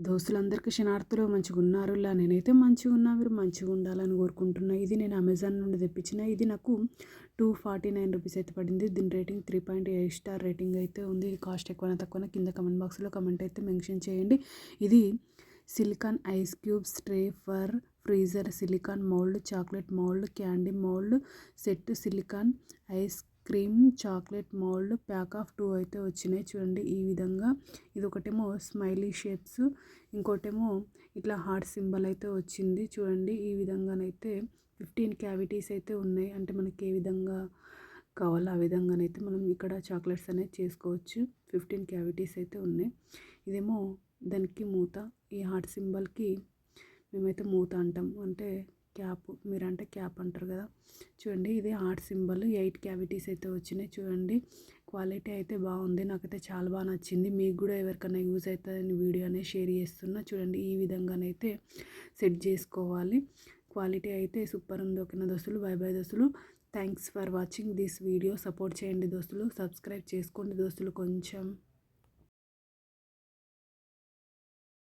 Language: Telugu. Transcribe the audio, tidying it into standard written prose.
దోస్తులందరికీ క్షణార్థులు మంచిగున్నారులా నేనైతే మంచిగున్నా, మీరు మంచిగా ఉండాలని కోరుకుంటున్నా. ఇది నేను అమెజాన్ నుండి తెప్పించిన. ఇది నాకు 249 రూపీస్ అయితే పడింది. దీని రేటింగ్ 3.8 స్టార్ రేటింగ్ అయితే ఉంది. ఇది కాస్ట్ ఎక్కువనా తక్కువనా కింద కమెంట్ బాక్స్లో కమెంట్ అయితే మెన్షన్ చేయండి. ఇది silicon ice cubes tray for freezer, silicon mould, chocolate mould, candy mould set, silicon ice cream chocolate mould pack of 2 అయితే వచ్చినాయి. చూడండి ఈ విధంగా. ఇది ఒకటేమో స్మైలీ షేప్స్, ఇంకోటేమో ఇట్లా హార్ట్ సింబల్ అయితే వచ్చింది. చూడండి ఈ విధంగానైతే 15 క్యావిటీస్ అయితే ఉన్నాయి. అంటే మనకి ఏ విధంగా కావాలో ఆ విధంగానైతే మనం ఇక్కడ చాక్లెట్స్ అనేది చేసుకోవచ్చు. 15 క్యావిటీస్ అయితే ఉన్నాయి. ఇదేమో దానికి మూత, ఈ హార్ట్ సింబల్కి మేమైతే మూత అంటాం, అంటే క్యాప్, మీరంటే క్యాప్ అంటారు కదా. చూడండి ఇది హార్ట్ సింబల్, 8 క్యావిటీస్ అయితే వచ్చినాయి. చూడండి క్వాలిటీ అయితే బాగుంది, నాకైతే చాలా బాగా నచ్చింది. మీకు కూడా ఎవరికైనా యూజ్ అవుతుందని వీడియో అనేది షేర్ చేస్తున్నా. చూడండి ఈ విధంగానైతే సెట్ చేసుకోవాలి. క్వాలిటీ అయితే సూపర్ ఉంది. ఓకేనా దోస్తులు, బై బై దోస్తులు. Thanks for watching this video. Support చేయండి దోస్తులు, సబ్స్క్రైబ్ చేసుకోండి దోస్తులు కొంచెం.